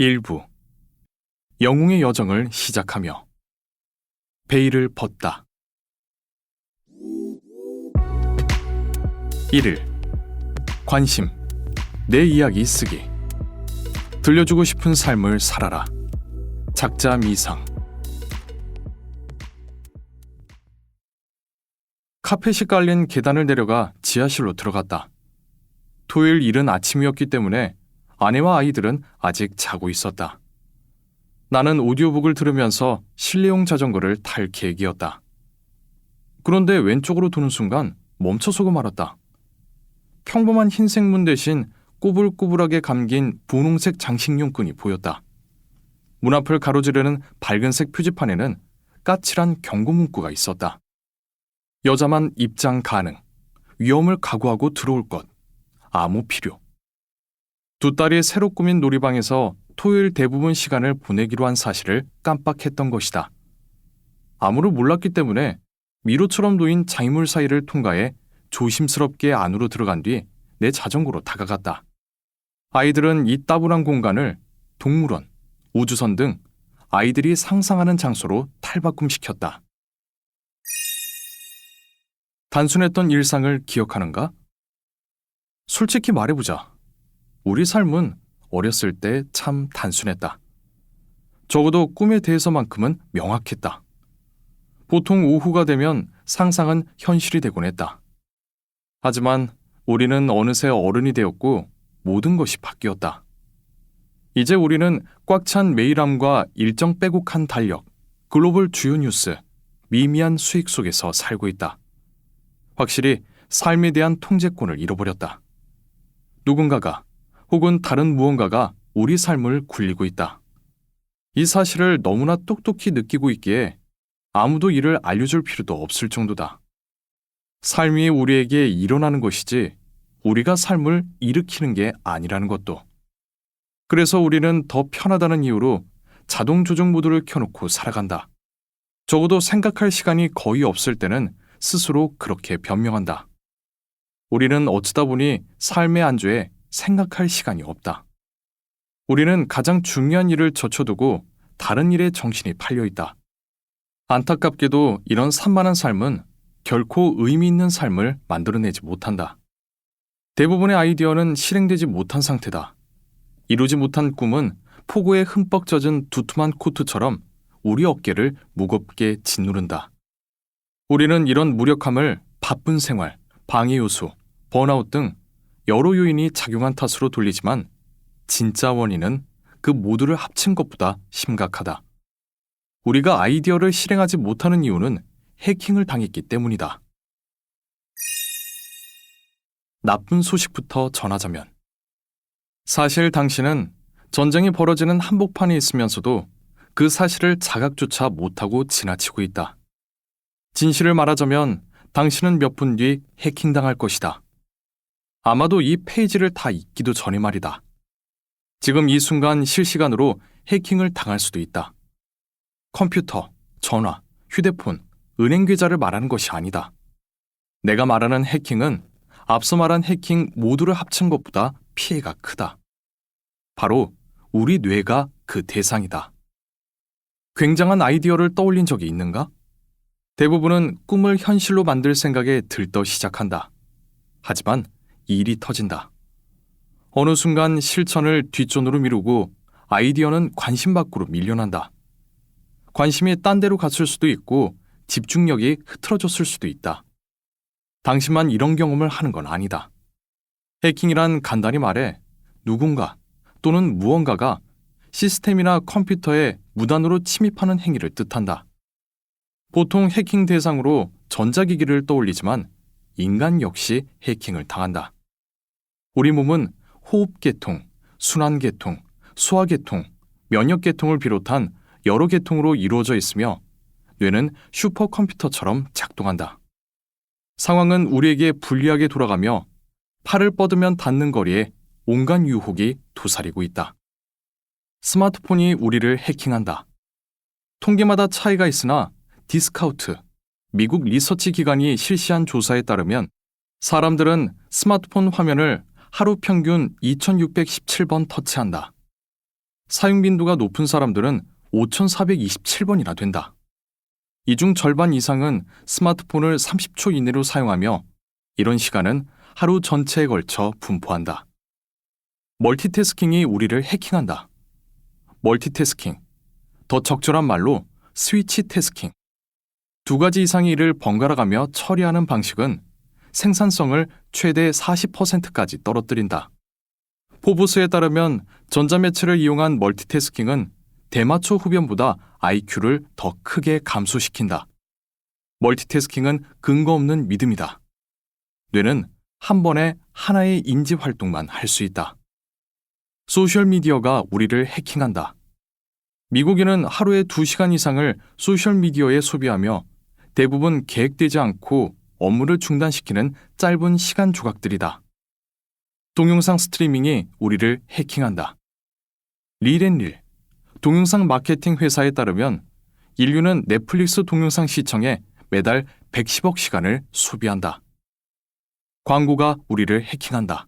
일부 영웅의 여정을 시작하며 베일을 벗다. 1일 관심, 내 이야기 쓰기. 들려주고 싶은 삶을 살아라. 작자 미상. 카펫이 깔린 계단을 내려가 지하실로 들어갔다. 토요일 이른 아침이었기 때문에 아내와 아이들은 아직 자고 있었다. 나는 오디오북을 들으면서 실내용 자전거를 탈 계획이었다. 그런데 왼쪽으로 도는 순간 멈춰서고 말았다. 평범한 흰색 문 대신 꼬불꼬불하게 감긴 분홍색 장식용 끈이 보였다. 문 앞을 가로지르는 밝은색 표지판에는 까칠한 경고 문구가 있었다. 여자만 입장 가능. 위험을 각오하고 들어올 것. 아무 필요. 두 딸이 새로 꾸민 놀이방에서 토요일 대부분 시간을 보내기로 한 사실을 깜빡했던 것이다. 아무를 몰랐기 때문에 미로처럼 놓인 장애물 사이를 통과해 조심스럽게 안으로 들어간 뒤 내 자전거로 다가갔다. 아이들은 이 따분한 공간을 동물원, 우주선 등 아이들이 상상하는 장소로 탈바꿈시켰다. 단순했던 일상을 기억하는가? 솔직히 말해보자. 우리 삶은 어렸을 때 참 단순했다. 적어도 꿈에 대해서만큼은 명확했다. 보통 오후가 되면 상상은 현실이 되곤 했다. 하지만 우리는 어느새 어른이 되었고 모든 것이 바뀌었다. 이제 우리는 꽉 찬 메일함과 일정 빼곡한 달력, 글로벌 주요 뉴스, 미미한 수익 속에서 살고 있다. 확실히 삶에 대한 통제권을 잃어버렸다. 누군가가 혹은 다른 무언가가 우리 삶을 굴리고 있다. 이 사실을 너무나 똑똑히 느끼고 있기에 아무도 이를 알려줄 필요도 없을 정도다. 삶이 우리에게 일어나는 것이지 우리가 삶을 일으키는 게 아니라는 것도. 그래서 우리는 더 편하다는 이유로 자동 조정 모드를 켜놓고 살아간다. 적어도 생각할 시간이 거의 없을 때는 스스로 그렇게 변명한다. 우리는 어쩌다 보니 삶의 안주에 생각할 시간이 없다. 우리는 가장 중요한 일을 젖혀두고 다른 일에 정신이 팔려있다. 안타깝게도 이런 산만한 삶은 결코 의미 있는 삶을 만들어내지 못한다. 대부분의 아이디어는 실행되지 못한 상태다. 이루지 못한 꿈은 폭우에 흠뻑 젖은 두툼한 코트처럼 우리 어깨를 무겁게 짓누른다. 우리는 이런 무력함을 바쁜 생활, 방해 요소, 번아웃 등 여러 요인이 작용한 탓으로 돌리지만 진짜 원인은 그 모두를 합친 것보다 심각하다. 우리가 아이디어를 실행하지 못하는 이유는 해킹을 당했기 때문이다. 나쁜 소식부터 전하자면, 사실 당신은 전쟁이 벌어지는 한복판에 있으면서도 그 사실을 자각조차 못하고 지나치고 있다. 진실을 말하자면 당신은 몇 분 뒤 해킹당할 것이다. 아마도 이 페이지를 다 읽기도 전에 말이다. 지금 이 순간 실시간으로 해킹을 당할 수도 있다. 컴퓨터, 전화, 휴대폰, 은행 계좌를 말하는 것이 아니다. 내가 말하는 해킹은 앞서 말한 해킹 모두를 합친 것보다 피해가 크다. 바로 우리 뇌가 그 대상이다. 굉장한 아이디어를 떠올린 적이 있는가? 대부분은 꿈을 현실로 만들 생각에 들떠 시작한다. 하지만 일이 터진다. 어느 순간 실천을 뒷전으로 미루고 아이디어는 관심 밖으로 밀려난다. 관심이 딴 데로 갔을 수도 있고 집중력이 흐트러졌을 수도 있다. 당신만 이런 경험을 하는 건 아니다. 해킹이란 간단히 말해 누군가 또는 무언가가 시스템이나 컴퓨터에 무단으로 침입하는 행위를 뜻한다. 보통 해킹 대상으로 전자기기를 떠올리지만 인간 역시 해킹을 당한다. 우리 몸은 호흡계통, 순환계통, 소화계통, 면역계통을 비롯한 여러 계통으로 이루어져 있으며 뇌는 슈퍼컴퓨터처럼 작동한다. 상황은 우리에게 불리하게 돌아가며 팔을 뻗으면 닿는 거리에 온갖 유혹이 도사리고 있다. 스마트폰이 우리를 해킹한다. 통계마다 차이가 있으나 디스카우트, 미국 리서치 기관이 실시한 조사에 따르면 사람들은 스마트폰 화면을 하루 평균 2617번 터치한다. 사용 빈도가 높은 사람들은 5,427번이나 된다. 이 중 절반 이상은 스마트폰을 30초 이내로 사용하며 이런 시간은 하루 전체에 걸쳐 분포한다. 멀티태스킹이 우리를 해킹한다. 멀티태스킹, 더 적절한 말로 스위치 태스킹. 두 가지 이상의 일을 번갈아가며 처리하는 방식은 생산성을 최대 40%까지 떨어뜨린다. 포브스에 따르면 전자매체를 이용한 멀티태스킹은 대마초 흡연보다 IQ를 더 크게 감소시킨다. 멀티태스킹은 근거 없는 믿음이다. 뇌는 한 번에 하나의 인지 활동만 할 수 있다. 소셜미디어가 우리를 해킹한다. 미국인은 하루에 2시간 이상을 소셜미디어에 소비하며 대부분 계획되지 않고 업무를 중단시키는 짧은 시간 조각들이다. 동영상 스트리밍이 우리를 해킹한다. 릴앤릴, 동영상 마케팅 회사에 따르면 인류는 넷플릭스 동영상 시청에 매달 110억 시간을 소비한다. 광고가 우리를 해킹한다.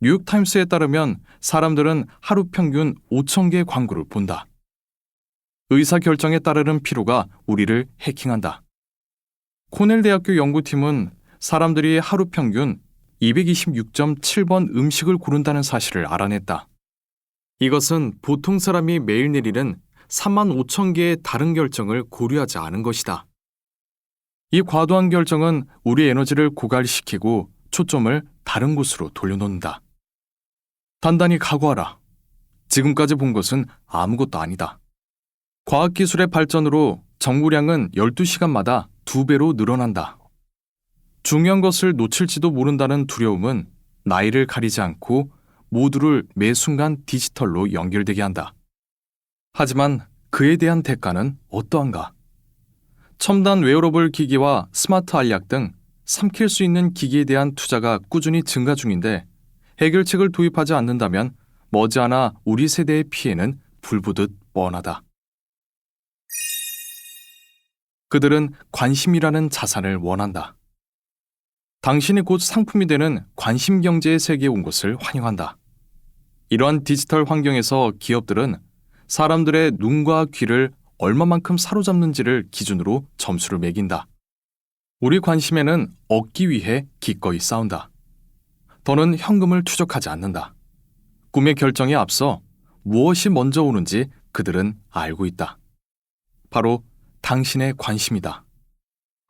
뉴욕타임스에 따르면 사람들은 하루 평균 5,000개 광고를 본다. 의사결정에 따르는 피로가 우리를 해킹한다. 코넬 대학교 연구팀은 사람들이 하루 평균 226.7번 음식을 고른다는 사실을 알아냈다. 이것은 보통 사람이 매일 내리는 35,000개의 다른 결정을 고려하지 않은 것이다. 이 과도한 결정은 우리 에너지를 고갈시키고 초점을 다른 곳으로 돌려놓는다. 단단히 각오하라. 지금까지 본 것은 아무것도 아니다. 과학기술의 발전으로 정보량은 12시간마다 2배로 늘어난다. 중요한 것을 놓칠지도 모른다는 두려움은 나이를 가리지 않고 모두를 매 순간 디지털로 연결되게 한다. 하지만 그에 대한 대가는 어떠한가? 첨단 웨어러블 기기와 스마트 알약 등 삼킬 수 있는 기기에 대한 투자가 꾸준히 증가 중인데 해결책을 도입하지 않는다면 머지않아 우리 세대의 피해는 불보듯 뻔하다. 그들은 관심이라는 자산을 원한다. 당신이 곧 상품이 되는 관심 경제의 세계에 온 것을 환영한다. 이러한 디지털 환경에서 기업들은 사람들의 눈과 귀를 얼마만큼 사로잡는지를 기준으로 점수를 매긴다. 우리 관심에는 얻기 위해 기꺼이 싸운다. 더는 현금을 추적하지 않는다. 꿈의 결정에 앞서 무엇이 먼저 오는지 그들은 알고 있다. 바로 당신의 관심이다.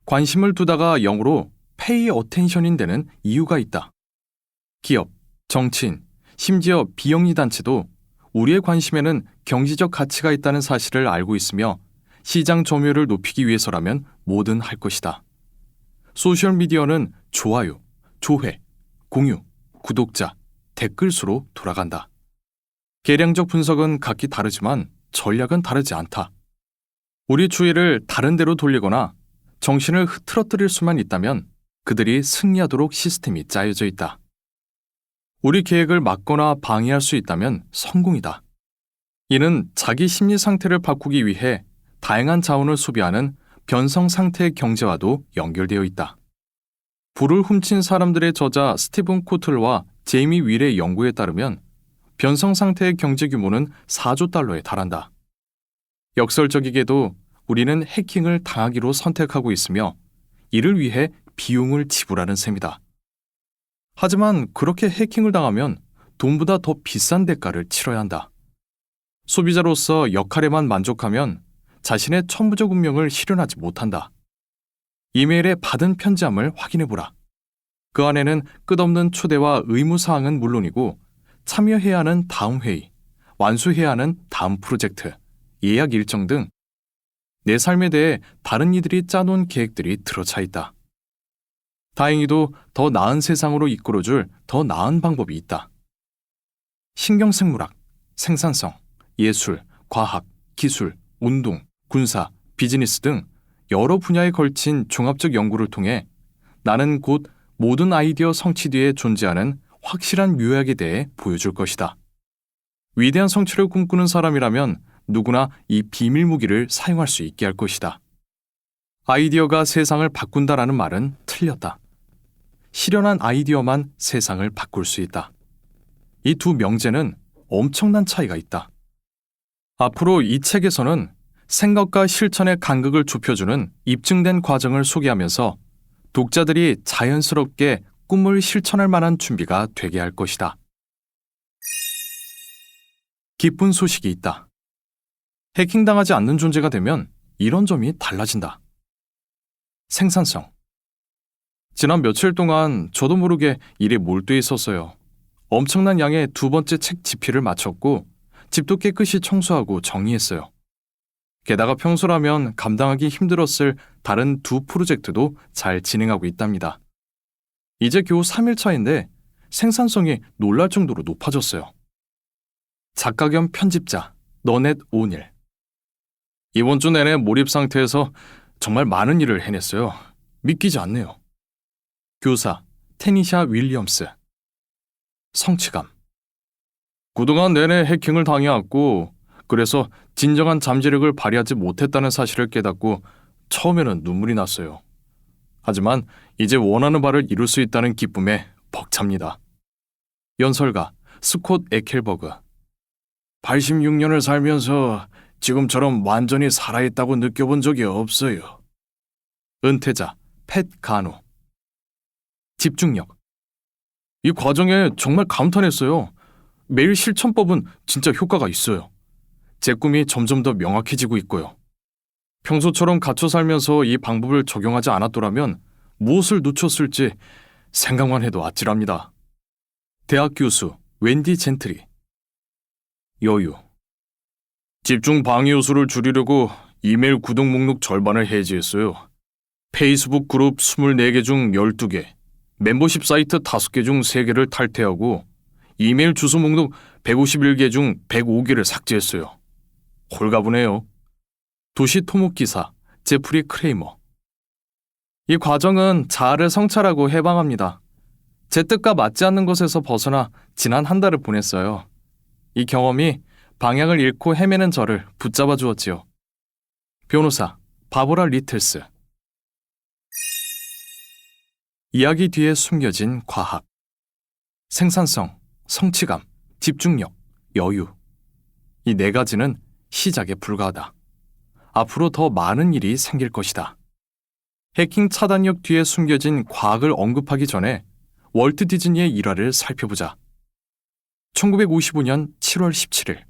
관심을 두다가 영어로 pay attention인 데는 이유가 있다. 기업, 정치인, 심지어 비영리 단체도 우리의 관심에는 경제적 가치가 있다는 사실을 알고 있으며 시장 점유율을 높이기 위해서라면 뭐든 할 것이다. 소셜미디어는 좋아요, 조회, 공유, 구독자, 댓글 수로 돌아간다. 계량적 분석은 각기 다르지만 전략은 다르지 않다. 우리 주의를 다른 데로 돌리거나 정신을 흐트러뜨릴 수만 있다면 그들이 승리하도록 시스템이 짜여져 있다. 우리 계획을 막거나 방해할 수 있다면 성공이다. 이는 자기 심리 상태를 바꾸기 위해 다양한 자원을 소비하는 변성 상태의 경제와도 연결되어 있다. 불을 훔친 사람들의 저자 스티븐 코틀과 제이미 윌의 연구에 따르면 변성 상태의 경제 규모는 4조 달러에 달한다. 역설적이게도 우리는 해킹을 당하기로 선택하고 있으며 이를 위해 비용을 지불하는 셈이다. 하지만 그렇게 해킹을 당하면 돈보다 더 비싼 대가를 치러야 한다. 소비자로서 역할에만 만족하면 자신의 천부적 운명을 실현하지 못한다. 이메일에 받은 편지함을 확인해보라. 그 안에는 끝없는 초대와 의무사항은 물론이고 참여해야 하는 다음 회의, 완수해야 하는 다음 프로젝트, 예약 일정 등 내 삶에 대해 다른 이들이 짜놓은 계획들이 들어차 있다. 다행히도 더 나은 세상으로 이끌어줄 더 나은 방법이 있다. 신경생물학, 생산성, 예술, 과학, 기술, 운동, 군사, 비즈니스 등 여러 분야에 걸친 종합적 연구를 통해 나는 곧 모든 아이디어 성취 뒤에 존재하는 확실한 묘약에 대해 보여줄 것이다. 위대한 성취를 꿈꾸는 사람이라면 누구나 이 비밀 무기를 사용할 수 있게 할 것이다. 아이디어가 세상을 바꾼다라는 말은 틀렸다. 실현한 아이디어만 세상을 바꿀 수 있다. 이 두 명제는 엄청난 차이가 있다. 앞으로 이 책에서는 생각과 실천의 간극을 좁혀주는 입증된 과정을 소개하면서 독자들이 자연스럽게 꿈을 실천할 만한 준비가 되게 할 것이다. 기쁜 소식이 있다. 해킹당하지 않는 존재가 되면 이런 점이 달라진다. 생산성. 지난 며칠 동안 저도 모르게 일에 몰두해 있었어요. 엄청난 양의 두 번째 책 집필을 마쳤고 집도 깨끗이 청소하고 정리했어요. 게다가 평소라면 감당하기 힘들었을 다른 두 프로젝트도 잘 진행하고 있답니다. 이제 겨우 3일 차인데 생산성이 놀랄 정도로 높아졌어요. 작가 겸 편집자, 너넷 오닐. 이번 주 내내 몰입 상태에서 정말 많은 일을 해냈어요. 믿기지 않네요. 교사, 테니샤 윌리엄스. 성취감. 그동안 내내 해킹을 당해왔고 그래서 진정한 잠재력을 발휘하지 못했다는 사실을 깨닫고 처음에는 눈물이 났어요. 하지만 이제 원하는 바를 이룰 수 있다는 기쁨에 벅찹니다. 연설가 스콧 에켈버그. 86년을 살면서 지금처럼 완전히 살아있다고 느껴본 적이 없어요. 은퇴자 팻 가노. 집중력. 이 과정에 정말 감탄했어요. 매일 실천법은 진짜 효과가 있어요. 제 꿈이 점점 더 명확해지고 있고요. 평소처럼 갇혀 살면서 이 방법을 적용하지 않았더라면 무엇을 놓쳤을지 생각만 해도 아찔합니다. 대학 교수 웬디 젠트리. 여유. 집중 방해 요소를 줄이려고 이메일 구독 목록 절반을 해지했어요. 페이스북 그룹 24개 중 12개, 멤버십 사이트 5개 중 3개를 탈퇴하고 이메일 주소 목록 151개 중 105개를 삭제했어요. 홀가분해요. 도시 토목 기사 제프리 크레이머. 이 과정은 자아를 성찰하고 해방합니다. 제 뜻과 맞지 않는 것에서 벗어나 지난 한 달을 보냈어요. 이 경험이 방향을 잃고 헤매는 저를 붙잡아 주었지요. 변호사 바보라 리틀스. 이야기 뒤에 숨겨진 과학. 생산성, 성취감, 집중력, 여유. 이 4가지는 시작에 불과하다. 앞으로 더 많은 일이 생길 것이다. 해킹 차단력 뒤에 숨겨진 과학을 언급하기 전에 월트 디즈니의 일화를 살펴보자. 1955년 7월 17일.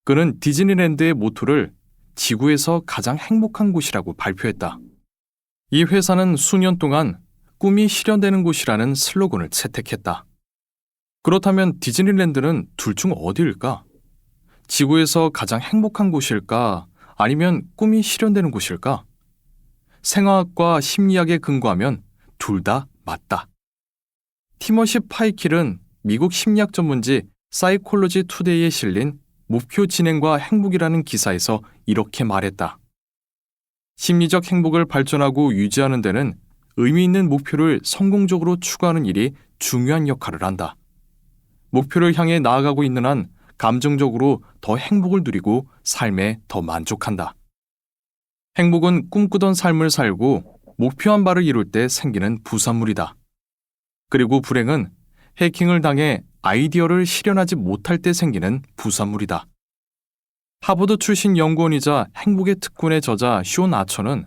그는 디즈니랜드의 모토를 지구에서 가장 행복한 곳이라고 발표했다. 이 회사는 수년 동안 꿈이 실현되는 곳이라는 슬로건을 채택했다. 그렇다면 디즈니랜드는 둘 중 어디일까? 지구에서 가장 행복한 곳일까? 아니면 꿈이 실현되는 곳일까? 생화학과 심리학에 근거하면 둘 다 맞다. 티머시 파이킬은 미국 심리학 전문지 사이콜로지 투데이에 실린 목표 진행과 행복이라는 기사에서 이렇게 말했다. 심리적 행복을 발전하고 유지하는 데는 의미 있는 목표를 성공적으로 추구하는 일이 중요한 역할을 한다. 목표를 향해 나아가고 있는 한 감정적으로 더 행복을 누리고 삶에 더 만족한다. 행복은 꿈꾸던 삶을 살고 목표한 바를 이룰 때 생기는 부산물이다. 그리고 불행은 해킹을 당해 아이디어를 실현하지 못할 때 생기는 부산물이다. 하버드 출신 연구원이자 행복의 특권의 저자 쇼 아처는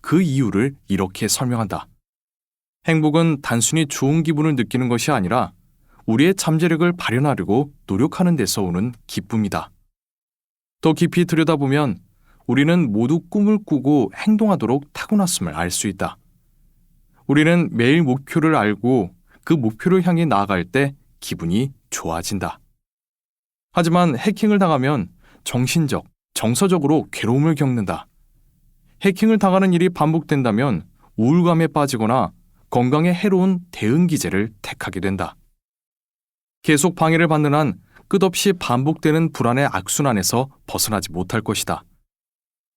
그 이유를 이렇게 설명한다. 행복은 단순히 좋은 기분을 느끼는 것이 아니라 우리의 잠재력을 발현하려고 노력하는 데서 오는 기쁨이다. 더 깊이 들여다보면 우리는 모두 꿈을 꾸고 행동하도록 타고났음을 알 수 있다. 우리는 매일 목표를 알고 그 목표를 향해 나아갈 때 기분이 좋아진다. 하지만 해킹을 당하면 정신적, 정서적으로 괴로움을 겪는다. 해킹을 당하는 일이 반복된다면 우울감에 빠지거나 건강에 해로운 대응 기제를 택하게 된다. 계속 방해를 받는 한 끝없이 반복되는 불안의 악순환에서 벗어나지 못할 것이다.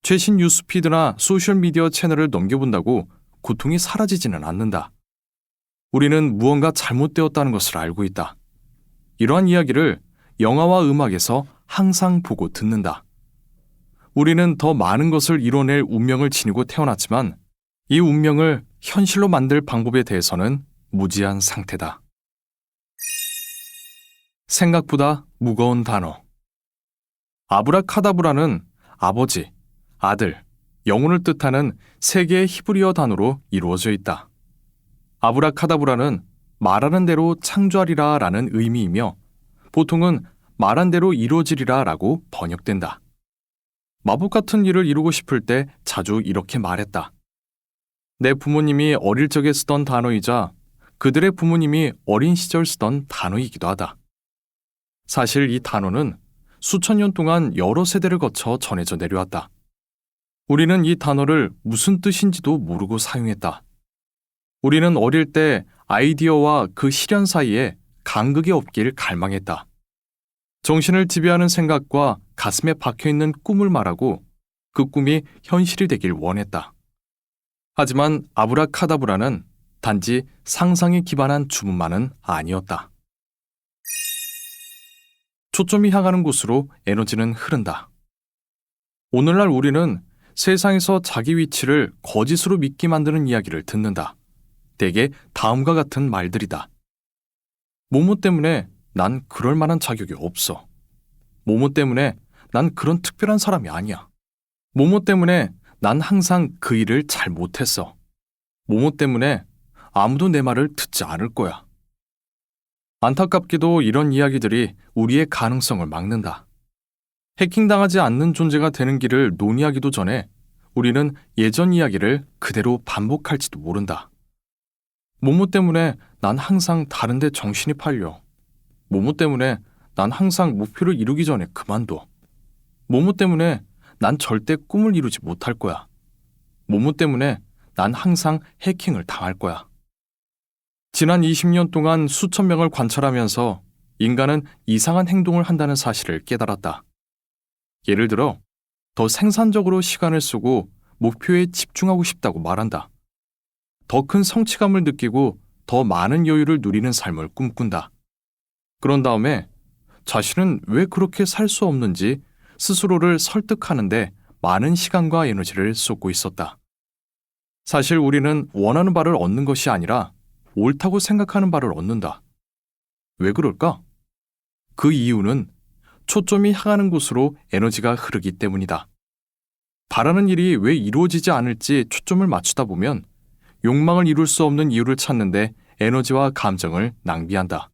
최신 뉴스피드나 소셜미디어 채널을 넘겨본다고 고통이 사라지지는 않는다. 우리는 무언가 잘못되었다는 것을 알고 있다. 이러한 이야기를 영화와 음악에서 항상 보고 듣는다. 우리는 더 많은 것을 이뤄낼 운명을 지니고 태어났지만 이 운명을 현실로 만들 방법에 대해서는 무지한 상태다. 생각보다 무거운 단어. 아브라카다브라는 아버지, 아들, 영혼을 뜻하는 세 개의 히브리어 단어로 이루어져 있다. 아브라카다브라는 말하는 대로 창조하리라 라는 의미이며 보통은 말한 대로 이루어지리라 라고 번역된다. 마법 같은 일을 이루고 싶을 때 자주 이렇게 말했다. 내 부모님이 어릴 적에 쓰던 단어이자 그들의 부모님이 어린 시절 쓰던 단어이기도 하다. 사실 이 단어는 수천 년 동안 여러 세대를 거쳐 전해져 내려왔다. 우리는 이 단어를 무슨 뜻인지도 모르고 사용했다. 우리는 어릴 때 아이디어와 그 실현 사이에 간극이 없길 갈망했다. 정신을 지배하는 생각과 가슴에 박혀있는 꿈을 말하고 그 꿈이 현실이 되길 원했다. 하지만 아브라카다브라는 단지 상상에 기반한 주문만은 아니었다. 초점이 향하는 곳으로 에너지는 흐른다. 오늘날 우리는 세상에서 자기 위치를 거짓으로 믿게 만드는 이야기를 듣는다. 대개 다음과 같은 말들이다. 모모 때문에 난 그럴 만한 자격이 없어. 모모 때문에 난 그런 특별한 사람이 아니야. 모모 때문에 난 항상 그 일을 잘 못했어. 모모 때문에 아무도 내 말을 듣지 않을 거야. 안타깝게도 이런 이야기들이 우리의 가능성을 막는다. 해킹당하지 않는 존재가 되는 길을 논의하기도 전에 우리는 예전 이야기를 그대로 반복할지도 모른다. 모모 때문에 난 항상 다른 데 정신이 팔려. 모모 때문에 난 항상 목표를 이루기 전에 그만둬. 모모 때문에 난 절대 꿈을 이루지 못할 거야. 모모 때문에 난 항상 해킹을 당할 거야. 지난 20년 동안 수천 명을 관찰하면서 인간은 이상한 행동을 한다는 사실을 깨달았다. 예를 들어, 더 생산적으로 시간을 쓰고 목표에 집중하고 싶다고 말한다. 더 큰 성취감을 느끼고 더 많은 여유를 누리는 삶을 꿈꾼다. 그런 다음에 자신은 왜 그렇게 살 수 없는지 스스로를 설득하는데 많은 시간과 에너지를 쏟고 있었다. 사실 우리는 원하는 바를 얻는 것이 아니라 옳다고 생각하는 바를 얻는다. 왜 그럴까? 그 이유는 초점이 향하는 곳으로 에너지가 흐르기 때문이다. 바라는 일이 왜 이루어지지 않을지 초점을 맞추다 보면 욕망을 이룰 수 없는 이유를 찾는데 에너지와 감정을 낭비한다.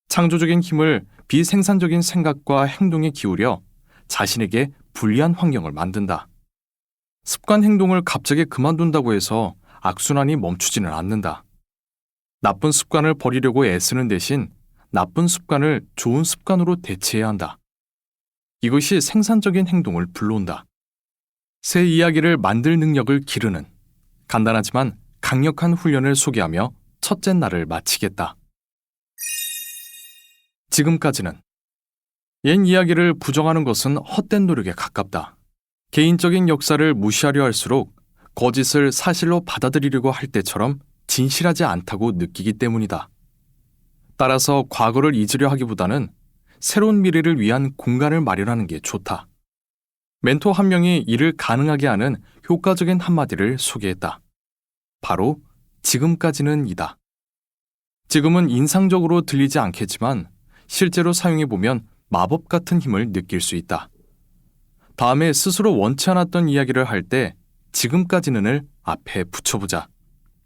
창조적인 힘을 비생산적인 생각과 행동에 기울여 자신에게 불리한 환경을 만든다. 습관 행동을 갑자기 그만둔다고 해서 악순환이 멈추지는 않는다. 나쁜 습관을 버리려고 애쓰는 대신 나쁜 습관을 좋은 습관으로 대체해야 한다. 이것이 생산적인 행동을 불러온다. 새 이야기를 만들 능력을 기르는 간단하지만 강력한 훈련을 소개하며 첫째 날을 마치겠다. 지금까지는 옛 이야기를 부정하는 것은 헛된 노력에 가깝다. 개인적인 역사를 무시하려 할수록 거짓을 사실로 받아들이려고 할 때처럼 진실하지 않다고 느끼기 때문이다. 따라서 과거를 잊으려 하기보다는 새로운 미래를 위한 공간을 마련하는 게 좋다. 멘토 한 명이 이를 가능하게 하는 효과적인 한마디를 소개했다. 바로 지금까지는 이다. 지금은 인상적으로 들리지 않겠지만 실제로 사용해보면 마법 같은 힘을 느낄 수 있다. 다음에 스스로 원치 않았던 이야기를 할 때 지금까지는을 앞에 붙여보자.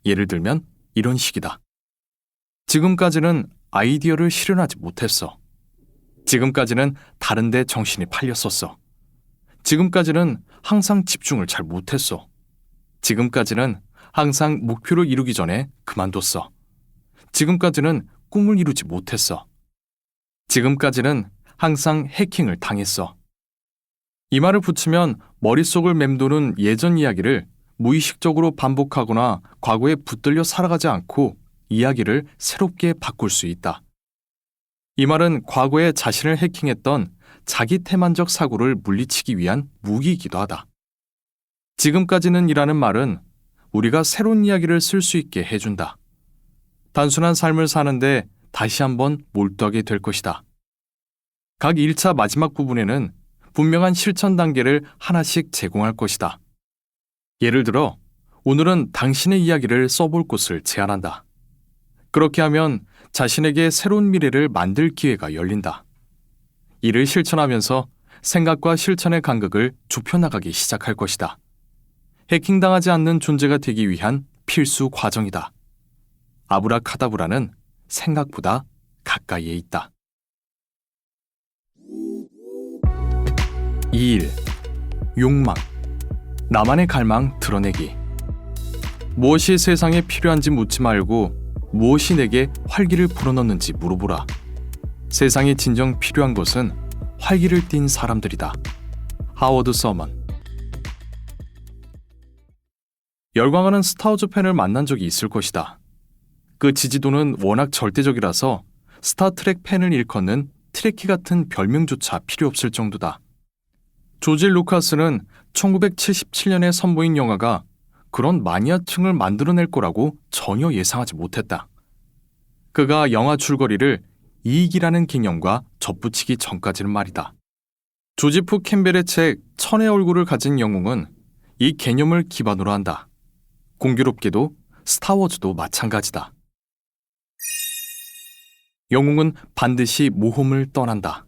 예를 들면 이런 식이다. 지금까지는 아이디어를 실현하지 못했어. 지금까지는 다른 데 정신이 팔렸었어. 지금까지는 항상 집중을 잘 못했어. 지금까지는 항상 목표를 이루기 전에 그만뒀어. 지금까지는 꿈을 이루지 못했어. 지금까지는 항상 해킹을 당했어. 이 말을 붙이면 머릿속을 맴도는 예전 이야기를 무의식적으로 반복하거나 과거에 붙들려 살아가지 않고 이야기를 새롭게 바꿀 수 있다. 이 말은 과거에 자신을 해킹했던 자기 태만적 사고를 물리치기 위한 무기이기도 하다. 지금까지는 이라는 말은 우리가 새로운 이야기를 쓸 수 있게 해준다. 단순한 삶을 사는데 다시 한번 몰두하게 될 것이다. 각 1차 마지막 부분에는 분명한 실천 단계를 하나씩 제공할 것이다. 예를 들어, 오늘은 당신의 이야기를 써볼 곳을 제안한다. 그렇게 하면 자신에게 새로운 미래를 만들 기회가 열린다. 이를 실천하면서 생각과 실천의 간극을 좁혀나가기 시작할 것이다. 해킹당하지 않는 존재가 되기 위한 필수 과정이다. 아브라카다브라는 생각보다 가까이에 있다. 2일. 욕망. 나만의 갈망 드러내기. 무엇이 세상에 필요한지 묻지 말고 무엇이 내게 활기를 불어넣는지 물어보라. 세상에 진정 필요한 것은 활기를 띤 사람들이다. 하워드 서먼. 열광하는 스타워즈 팬을 만난 적이 있을 것이다. 그 지지도는 워낙 절대적이라서 스타트렉 팬을 일컫는 트레키 같은 별명조차 필요 없을 정도다. 조지 루카스는 1977년에 선보인 영화가 그런 마니아층을 만들어낼 거라고 전혀 예상하지 못했다. 그가 영화 줄거리를 이익이라는 개념과 접붙이기 전까지는 말이다. 조지프 캠벨의 책 천의 얼굴을 가진 영웅은 이 개념을 기반으로 한다. 공교롭게도 스타워즈도 마찬가지다. 영웅은 반드시 모험을 떠난다.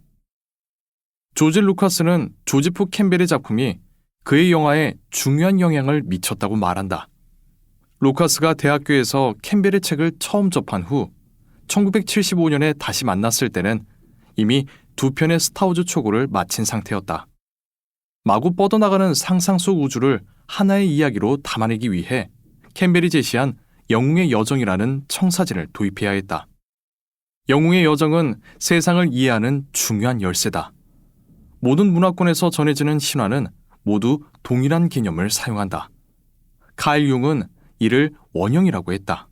조지 루카스는 조지프 캠벨의 작품이 그의 영화에 중요한 영향을 미쳤다고 말한다. 루카스가 대학교에서 캠벨의 책을 처음 접한 후 1975년에 다시 만났을 때는 이미 2편의 스타워즈 초고를 마친 상태였다. 마구 뻗어나가는 상상 속 우주를 하나의 이야기로 담아내기 위해 캠벨이 제시한 영웅의 여정이라는 청사진을 도입해야 했다. 영웅의 여정은 세상을 이해하는 중요한 열쇠다. 모든 문화권에서 전해지는 신화는 모두 동일한 개념을 사용한다. 칼 융은 이를 원형이라고 했다.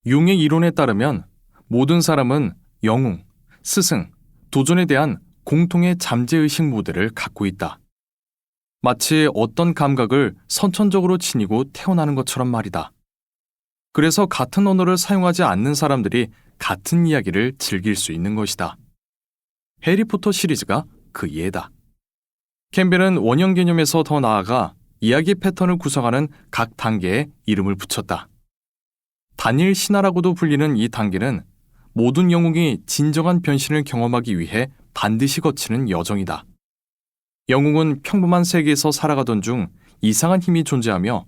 융의 이론에 따르면 모든 사람은 영웅, 스승, 도전에 대한 공통의 잠재의식 모델을 갖고 있다. 마치 어떤 감각을 선천적으로 지니고 태어나는 것처럼 말이다. 그래서 같은 언어를 사용하지 않는 사람들이 같은 이야기를 즐길 수 있는 것이다. 해리포터 시리즈가 그 예다. 캠벨은 원형 개념에서 더 나아가 이야기 패턴을 구성하는 각 단계에 이름을 붙였다. 단일 신화라고도 불리는 이 단계는 모든 영웅이 진정한 변신을 경험하기 위해 반드시 거치는 여정이다. 영웅은 평범한 세계에서 살아가던 중 이상한 힘이 존재하며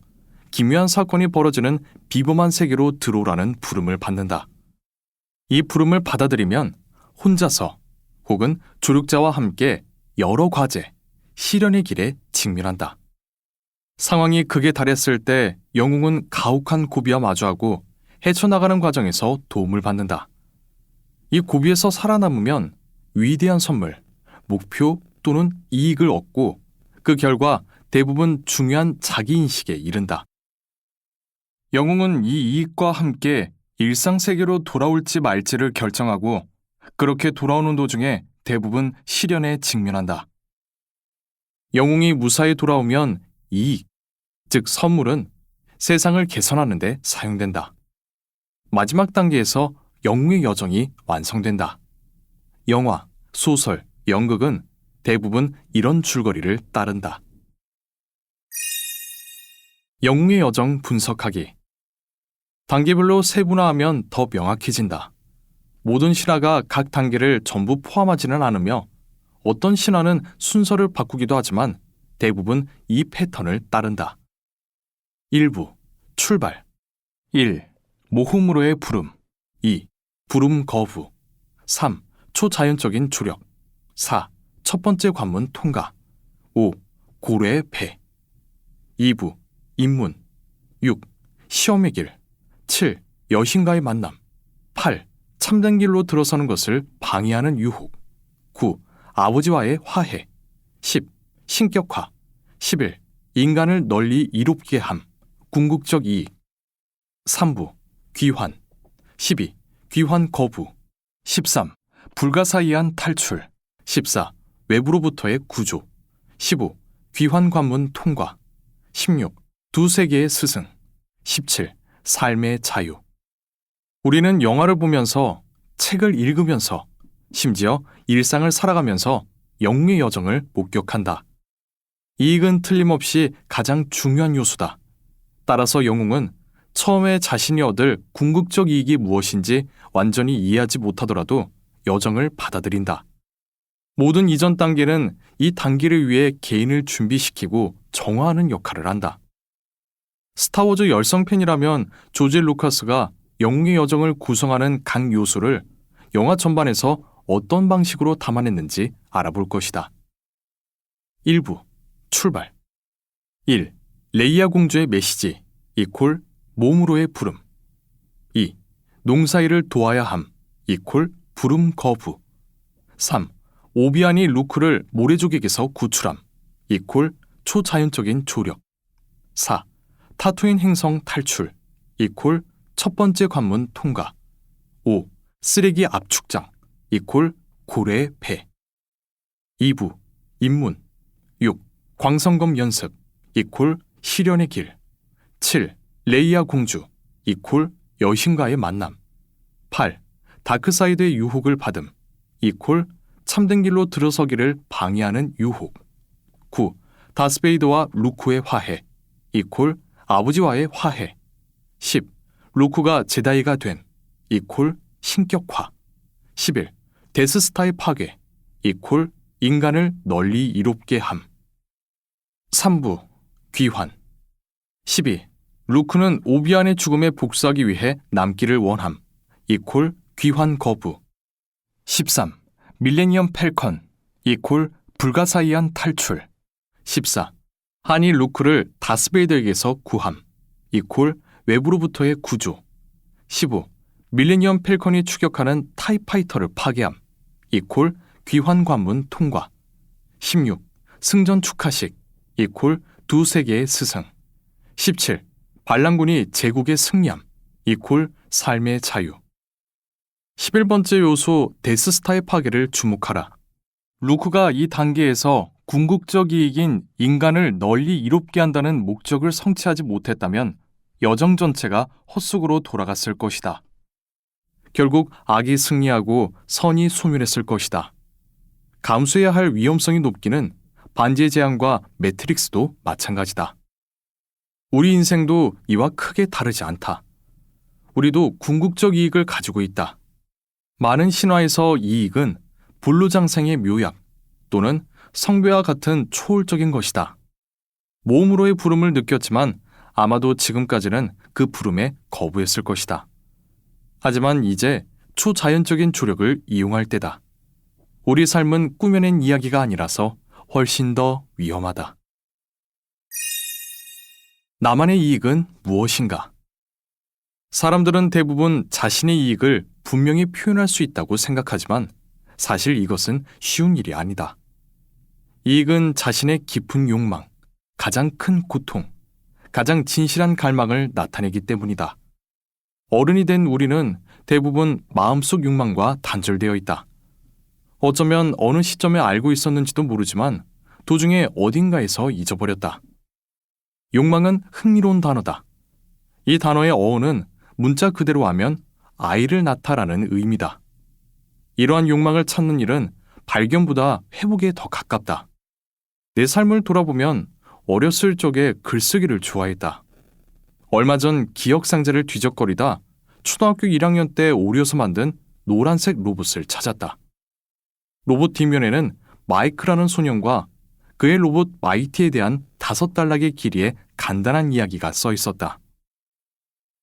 기묘한 사건이 벌어지는 비범한 세계로 들어오라는 부름을 받는다. 이 부름을 받아들이면 혼자서 혹은 조력자와 함께 여러 과제, 시련의 길에 직면한다. 상황이 극에 달했을 때 영웅은 가혹한 고비와 마주하고 헤쳐나가는 과정에서 도움을 받는다. 이 고비에서 살아남으면 위대한 선물, 목표 또는 이익을 얻고 그 결과 대부분 중요한 자기인식에 이른다. 영웅은 이 이익과 함께 일상세계로 돌아올지 말지를 결정하고 그렇게 돌아오는 도중에 대부분 시련에 직면한다. 영웅이 무사히 돌아오면 이익, 즉 선물은 세상을 개선하는 데 사용된다. 마지막 단계에서 영웅의 여정이 완성된다. 영화, 소설, 연극은 대부분 이런 줄거리를 따른다. 영웅의 여정 분석하기. 단계별로 세분화하면 더 명확해진다. 모든 신화가 각 단계를 전부 포함하지는 않으며 어떤 신화는 순서를 바꾸기도 하지만 대부분 이 패턴을 따른다. 1부, 출발. 1. 모험으로의 부름. 2. 부름 거부. 3. 초자연적인 조력. 4. 첫 번째 관문 통과. 5. 고래의 배. 2부, 입문. 6. 시험의 길. 7. 여신과의 만남. 8. 참된 길로 들어서는 것을 방해하는 유혹. 9. 아버지와의 화해. 10. 신격화. 11. 인간을 널리 이롭게 함. 궁극적 이익. 3부. 귀환. 12. 귀환 거부. 13. 불가사의한 탈출. 14. 외부로부터의 구조. 15. 귀환 관문 통과. 16. 두 세계의 스승. 17. 삶의 자유. 우리는 영화를 보면서, 책을 읽으면서, 심지어 일상을 살아가면서 영웅의 여정을 목격한다. 이익은 틀림없이 가장 중요한 요소다. 따라서 영웅은 처음에 자신이 얻을 궁극적 이익이 무엇인지 완전히 이해하지 못하더라도 여정을 받아들인다. 모든 이전 단계는 이 단계를 위해 개인을 준비시키고 정화하는 역할을 한다. 스타워즈 열성 팬이라면 조지 루카스가 영웅의 여정을 구성하는 각 요소를 영화 전반에서 어떤 방식으로 담아냈는지 알아볼 것이다. 1부 출발 1. 레이아 공주의 메시지 이퀄 몸으로의 부름 2. 농사일을 도와야 함 이퀄 부름 거부 3. 오비안이 루크를 모래족에게서 구출함 이퀄 초자연적인 조력 4. 타투인 행성 탈출 이퀄 첫 번째 관문 통과 5. 쓰레기 압축장 이퀄 고래의 배 2부 입문 6. 광성검 연습 이퀄 시련의 길 7. 레이아 공주 이퀄 여신과의 만남 8. 다크사이드의 유혹을 받음 이퀄 참된 길로 들어서기를 방해하는 유혹 9. 다스베이더와 루크의 화해 이퀄 아버지와의 화해 10. 루크가 제다이가 됨 이퀄 신격화 11. 데스스타의 파괴 이퀄 인간을 널리 이롭게 함 3부 귀환 12. 루크는 오비안의 죽음에 복수하기 위해 남기를 원함 이퀄 귀환 거부 13. 밀레니엄 팰컨 이퀄 불가사의한 탈출 14. 한이 루크를 다스베이더에게서 구함 이퀄 외부로부터의 구조 15. 밀레니엄 팰컨이 추격하는 타이파이터를 파괴함 이퀄 귀환 관문 통과 16. 승전 축하식 이퀄 두 세계의 스승 17. 반란군이 제국의 승리함 이퀄 삶의 자유 11번째 요소 데스스타의 파괴를 주목하라. 루크가 이 단계에서 궁극적 이익인 인간을 널리 이롭게 한다는 목적을 성취하지 못했다면 여정 전체가 헛수고로 돌아갔을 것이다. 결국 악이 승리하고 선이 소멸했을 것이다. 감수해야 할 위험성이 높기는 반지의 제왕과 매트릭스도 마찬가지다. 우리 인생도 이와 크게 다르지 않다. 우리도 궁극적 이익을 가지고 있다. 많은 신화에서 이익은 불로장생의 묘약 또는 성배와 같은 초월적인 것이다. 몸으로의 부름을 느꼈지만 아마도 지금까지는 그 부름에 거부했을 것이다. 하지만 이제 초자연적인 조력을 이용할 때다. 우리 삶은 꾸며낸 이야기가 아니라서 훨씬 더 위험하다. 나만의 이익은 무엇인가? 사람들은 대부분 자신의 이익을 분명히 표현할 수 있다고 생각하지만 사실 이것은 쉬운 일이 아니다. 이익은 자신의 깊은 욕망, 가장 큰 고통, 가장 진실한 갈망을 나타내기 때문이다. 어른이 된 우리는 대부분 마음속 욕망과 단절되어 있다. 어쩌면 어느 시점에 알고 있었는지도 모르지만 도중에 어딘가에서 잊어버렸다. 욕망은 흥미로운 단어다. 이 단어의 어원은 문자 그대로 하면 아이를 낳다라는 의미다. 이러한 욕망을 찾는 일은 발견보다 회복에 더 가깝다. 내 삶을 돌아보면 어렸을 적에 글쓰기를 좋아했다. 얼마 전 기억상자를 뒤적거리다 초등학교 1학년 때 오려서 만든 노란색 로봇을 찾았다. 로봇 뒷면에는 마이크라는 소년과 그의 로봇 마이티에 대한 5단락의 길이의 간단한 이야기가 써 있었다.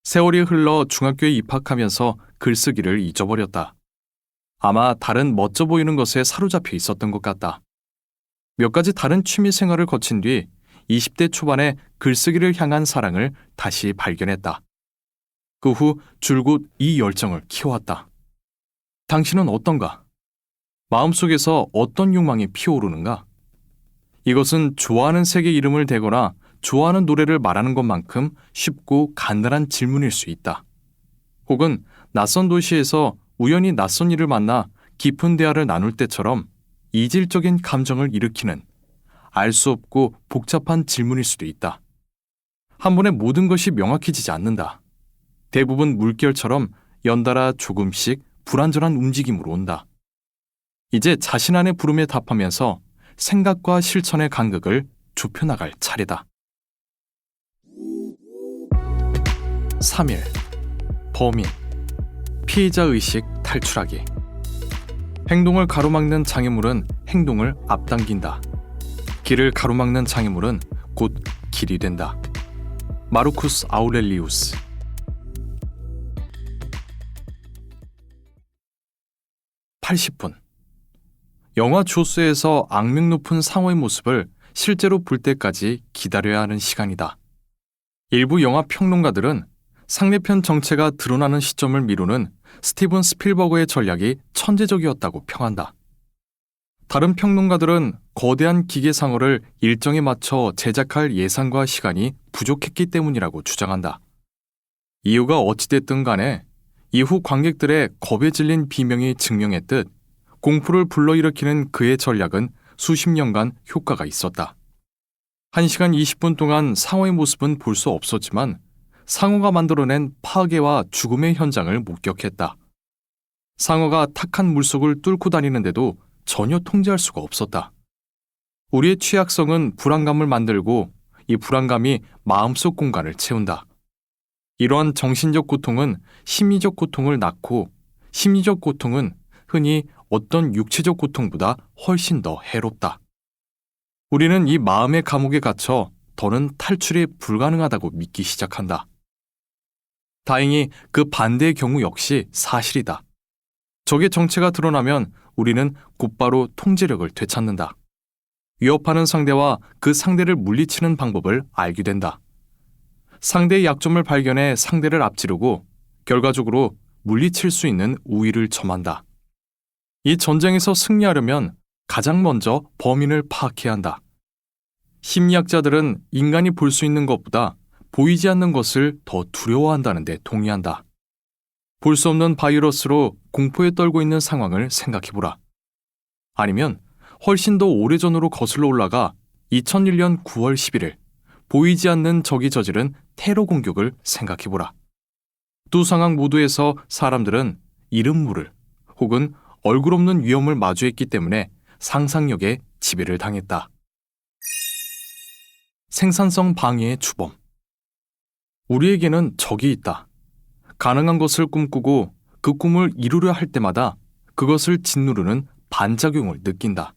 세월이 흘러 중학교에 입학하면서 글쓰기를 잊어버렸다. 아마 다른 멋져 보이는 것에 사로잡혀 있었던 것 같다. 몇 가지 다른 취미 생활을 거친 뒤 20대 초반에 글쓰기를 향한 사랑을 다시 발견했다. 그 후 줄곧 이 열정을 키워왔다. 당신은 어떤가? 마음속에서 어떤 욕망이 피어오르는가? 이것은 좋아하는 색의 이름을 대거나 좋아하는 노래를 말하는 것만큼 쉽고 간단한 질문일 수 있다. 혹은 낯선 도시에서 우연히 낯선 이를 만나 깊은 대화를 나눌 때처럼 이질적인 감정을 일으키는 알 수 없고 복잡한 질문일 수도 있다. 한 번에 모든 것이 명확해지지 않는다. 대부분 물결처럼 연달아 조금씩 불완전한 움직임으로 온다. 이제 자신 안의 부름에 답하면서 생각과 실천의 간극을 좁혀나갈 차례다. 3일 범인, 피해자의식 탈출하기. 행동을 가로막는 장애물은 행동을 앞당긴다. 길을 가로막는 장애물은 곧 길이 된다. 마르쿠스 아우렐리우스. 80분. 영화 조스에서 악명 높은 상어의 모습을 실제로 볼 때까지 기다려야 하는 시간이다. 일부 영화 평론가들은 상대편 정체가 드러나는 시점을 미루는 스티븐 스필버그의 전략이 천재적이었다고 평한다. 다른 평론가들은 거대한 기계 상어를 일정에 맞춰 제작할 예산과 시간이 부족했기 때문이라고 주장한다. 이유가 어찌됐든 간에 이후 관객들의 겁에 질린 비명이 증명했듯 공포를 불러일으키는 그의 전략은 수십 년간 효과가 있었다. 1시간 20분 동안 상어의 모습은 볼 수 없었지만 상어가 만들어낸 파괴와 죽음의 현장을 목격했다. 상어가 탁한 물속을 뚫고 다니는데도 전혀 통제할 수가 없었다. 우리의 취약성은 불안감을 만들고 이 불안감이 마음속 공간을 채운다. 이러한 정신적 고통은 심리적 고통을 낳고 심리적 고통은 흔히 어떤 육체적 고통보다 훨씬 더 해롭다. 우리는 이 마음의 감옥에 갇혀 더는 탈출이 불가능하다고 믿기 시작한다. 다행히 그 반대의 경우 역시 사실이다. 적의 정체가 드러나면 우리는 곧바로 통제력을 되찾는다. 위협하는 상대와 그 상대를 물리치는 방법을 알게 된다. 상대의 약점을 발견해 상대를 앞지르고 결과적으로 물리칠 수 있는 우위를 점한다. 이 전쟁에서 승리하려면 가장 먼저 범인을 파악해야 한다. 심리학자들은 인간이 볼 수 있는 것보다 보이지 않는 것을 더 두려워한다는 데 동의한다. 볼 수 없는 바이러스로 공포에 떨고 있는 상황을 생각해보라. 아니면 훨씬 더 오래전으로 거슬러 올라가 2001년 9월 11일 보이지 않는 적이 저지른 테러 공격을 생각해보라. 두 상황 모두에서 사람들은 이름 모를 혹은 얼굴 없는 위험을 마주했기 때문에 상상력에 지배를 당했다. 생산성 방해의 주범. 우리에게는 적이 있다. 가능한 것을 꿈꾸고 그 꿈을 이루려 할 때마다 그것을 짓누르는 반작용을 느낀다.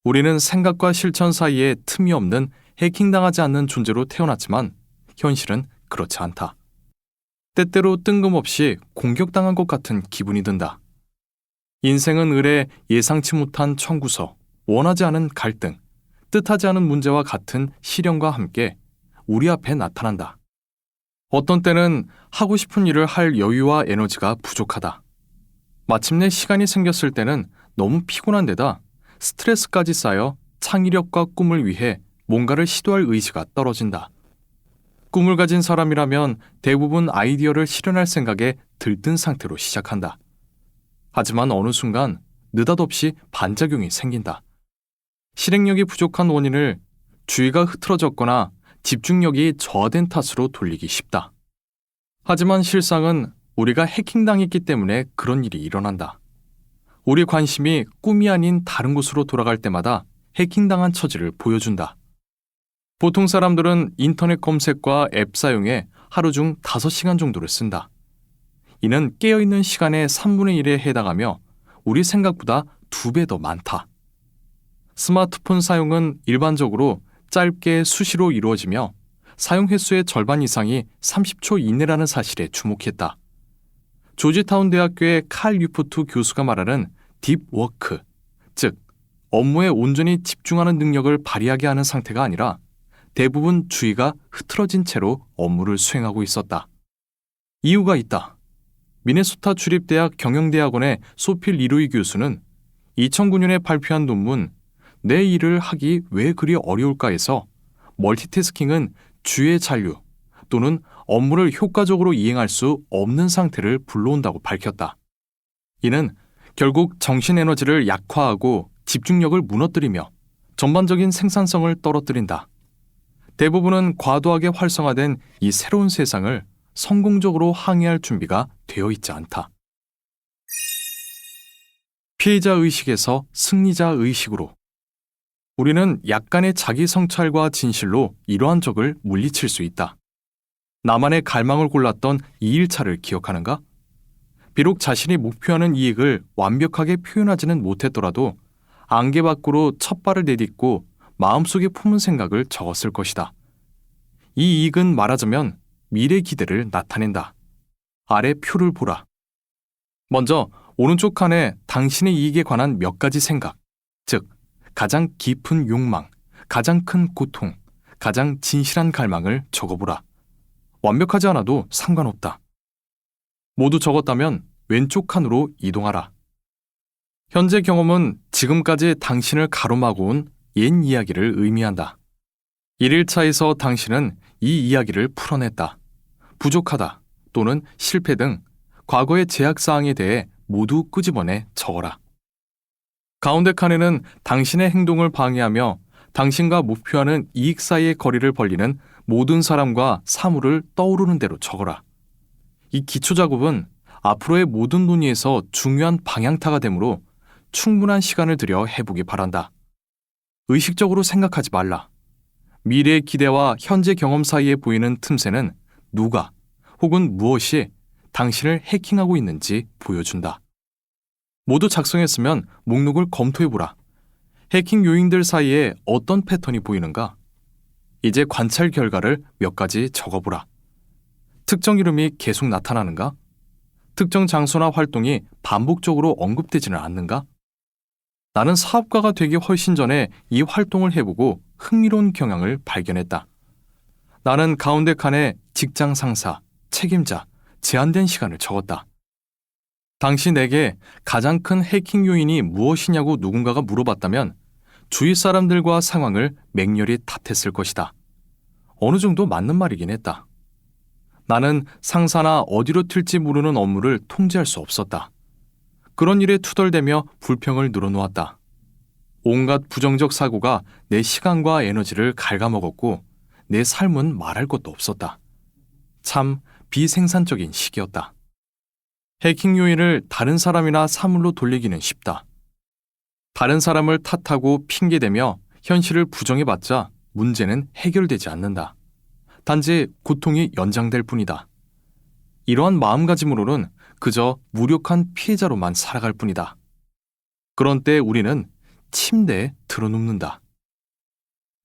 우리는 생각과 실천 사이에 틈이 없는 해킹당하지 않는 존재로 태어났지만 현실은 그렇지 않다. 때때로 뜬금없이 공격당한 것 같은 기분이 든다. 인생은 을의 예상치 못한 청구서, 원하지 않은 갈등, 뜻하지 않은 문제와 같은 시련과 함께 우리 앞에 나타난다. 어떤 때는 하고 싶은 일을 할 여유와 에너지가 부족하다. 마침내 시간이 생겼을 때는 너무 피곤한 데다 스트레스까지 쌓여 창의력과 꿈을 위해 뭔가를 시도할 의지가 떨어진다. 꿈을 가진 사람이라면 대부분 아이디어를 실현할 생각에 들뜬 상태로 시작한다. 하지만 어느 순간 느닷없이 반작용이 생긴다. 실행력이 부족한 원인을 주의가 흐트러졌거나 집중력이 저하된 탓으로 돌리기 쉽다. 하지만 실상은 우리가 해킹당했기 때문에 그런 일이 일어난다. 우리 관심이 꿈이 아닌 다른 곳으로 돌아갈 때마다 해킹당한 처지를 보여준다. 보통 사람들은 인터넷 검색과 앱 사용에 하루 중 5시간 정도를 쓴다. 이는 깨어있는 시간의 3분의 1에 해당하며 우리 생각보다 2배 더 많다. 스마트폰 사용은 일반적으로 짧게 수시로 이루어지며 사용 횟수의 절반 이상이 30초 이내라는 사실에 주목했다. 조지타운 대학교의 칼 뉴포트 교수가 말하는 딥워크, 즉 업무에 온전히 집중하는 능력을 발휘하게 하는 상태가 아니라 대부분 주의가 흐트러진 채로 업무를 수행하고 있었다. 이유가 있다. 미네소타 주립대학 경영대학원의 소피 리루이 교수는 2009년에 발표한 논문 내 일을 하기 왜 그리 어려울까에서 멀티태스킹은 주의 잔류 또는 업무를 효과적으로 이행할 수 없는 상태를 불러온다고 밝혔다. 이는 결국 정신 에너지를 약화하고 집중력을 무너뜨리며 전반적인 생산성을 떨어뜨린다. 대부분은 과도하게 활성화된 이 새로운 세상을 성공적으로 항해할 준비가 되어 있지 않다. 피해자 의식에서 승리자 의식으로. 우리는 약간의 자기 성찰과 진실로 이러한 적을 물리칠 수 있다. 나만의 갈망을 골랐던 이 1차를 기억하는가? 비록 자신이 목표하는 이익을 완벽하게 표현하지는 못했더라도 안개 밖으로 첫 발을 내딛고 마음속에 품은 생각을 적었을 것이다. 이 이익은 말하자면 미래 기대를 나타낸다. 아래 표를 보라. 먼저 오른쪽 칸에 당신의 이익에 관한 몇 가지 생각, 즉 가장 깊은 욕망, 가장 큰 고통, 가장 진실한 갈망을 적어보라. 완벽하지 않아도 상관없다. 모두 적었다면 왼쪽 칸으로 이동하라. 현재 경험은 지금까지 당신을 가로막아 온 옛 이야기를 의미한다. 1일차에서 당신은 이 이야기를 풀어냈다. 부족하다 또는 실패 등 과거의 제약사항에 대해 모두 끄집어내 적어라. 가운데 칸에는 당신의 행동을 방해하며 당신과 목표하는 이익 사이의 거리를 벌리는 모든 사람과 사물을 떠오르는 대로 적어라. 이 기초 작업은 앞으로의 모든 논의에서 중요한 방향타가 되므로 충분한 시간을 들여 해보기 바란다. 의식적으로 생각하지 말라. 미래의 기대와 현재 경험 사이에 보이는 틈새는 누가 혹은 무엇이 당신을 해킹하고 있는지 보여준다. 모두 작성했으면 목록을 검토해보라. 해킹 요인들 사이에 어떤 패턴이 보이는가? 이제 관찰 결과를 몇 가지 적어보라. 특정 이름이 계속 나타나는가? 특정 장소나 활동이 반복적으로 언급되지는 않는가? 나는 사업가가 되기 훨씬 전에 이 활동을 해보고 흥미로운 경향을 발견했다. 나는 가운데 칸에 직장 상사, 책임자, 제한된 시간을 적었다. 당시 내게 가장 큰 해킹 요인이 무엇이냐고 누군가가 물어봤다면 주위 사람들과 상황을 맹렬히 탓했을 것이다. 어느 정도 맞는 말이긴 했다. 나는 상사나 어디로 튈지 모르는 업무를 통제할 수 없었다. 그런 일에 투덜대며 불평을 늘어놓았다. 온갖 부정적 사고가 내 시간과 에너지를 갉아먹었고 내 삶은 말할 것도 없었다. 참 비생산적인 시기였다. 해킹 요인을 다른 사람이나 사물로 돌리기는 쉽다. 다른 사람을 탓하고 핑계대며 현실을 부정해봤자 문제는 해결되지 않는다. 단지 고통이 연장될 뿐이다. 이러한 마음가짐으로는 그저 무력한 피해자로만 살아갈 뿐이다. 그런 때 우리는 침대에 드러눕는다.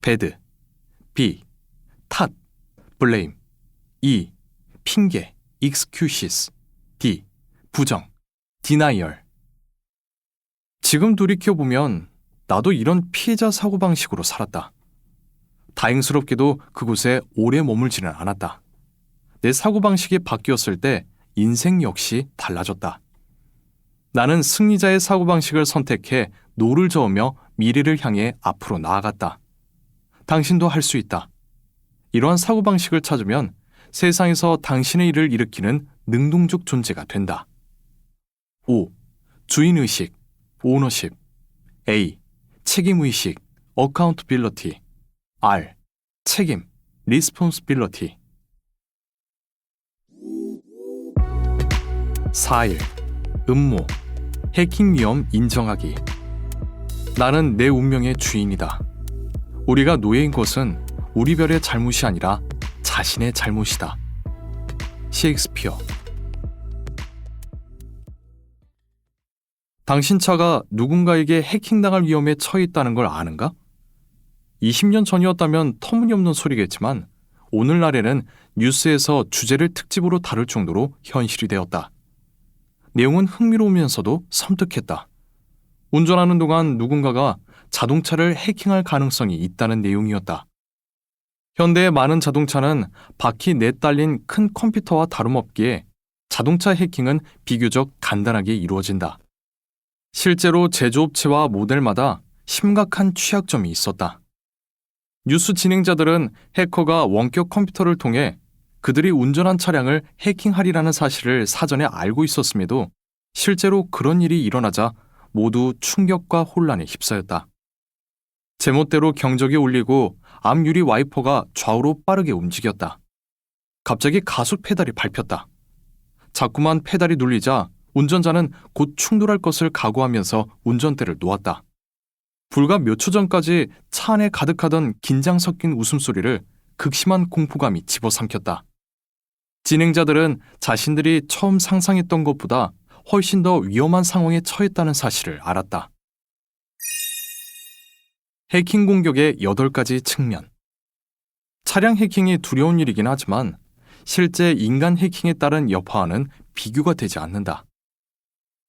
배드, B, 탓, 블레임, E, 핑계, excuses, D, 부정, denial. 지금 돌이켜보면 나도 이런 피해자 사고방식으로 살았다. 다행스럽게도 그곳에 오래 머물지는 않았다. 내 사고방식이 바뀌었을 때 인생 역시 달라졌다. 나는 승리자의 사고방식을 선택해 노를 저으며 미래를 향해 앞으로 나아갔다. 당신도 할 수 있다. 이러한 사고방식을 찾으면 세상에서 당신의 일을 일으키는 능동적 존재가 된다. 5. 주인의식, 오너십. A. 책임의식, accountability. R. 책임, responsibility. 4일. 음모, 해킹 위험 인정하기. 나는 내 운명의 주인이다. 우리가 노예인 것은 우리 별의 잘못이 아니라 자신의 잘못이다. 셰익스피어. 당신 차가 누군가에게 해킹당할 위험에 처해 있다는 걸 아는가? 20년 전이었다면 터무니없는 소리겠지만 오늘날에는 뉴스에서 주제를 특집으로 다룰 정도로 현실이 되었다. 내용은 흥미로우면서도 섬뜩했다. 운전하는 동안 누군가가 자동차를 해킹할 가능성이 있다는 내용이었다. 현대의 많은 자동차는 바퀴 내달린 큰 컴퓨터와 다름없기에 자동차 해킹은 비교적 간단하게 이루어진다. 실제로 제조업체와 모델마다 심각한 취약점이 있었다. 뉴스 진행자들은 해커가 원격 컴퓨터를 통해 그들이 운전한 차량을 해킹하리라는 사실을 사전에 알고 있었음에도 실제로 그런 일이 일어나자 모두 충격과 혼란에 휩싸였다. 제멋대로 경적이 울리고 앞유리 와이퍼가 좌우로 빠르게 움직였다. 갑자기 가속 페달이 밟혔다. 자꾸만 페달이 눌리자 운전자는 곧 충돌할 것을 각오하면서 운전대를 놓았다. 불과 몇 초 전까지 차 안에 가득하던 긴장 섞인 웃음소리를 극심한 공포감이 집어삼켰다. 진행자들은 자신들이 처음 상상했던 것보다 훨씬 더 위험한 상황에 처했다는 사실을 알았다. 해킹 공격의 8가지 측면. 차량 해킹이 두려운 일이긴 하지만 실제 인간 해킹에 따른 여파와는 비교가 되지 않는다.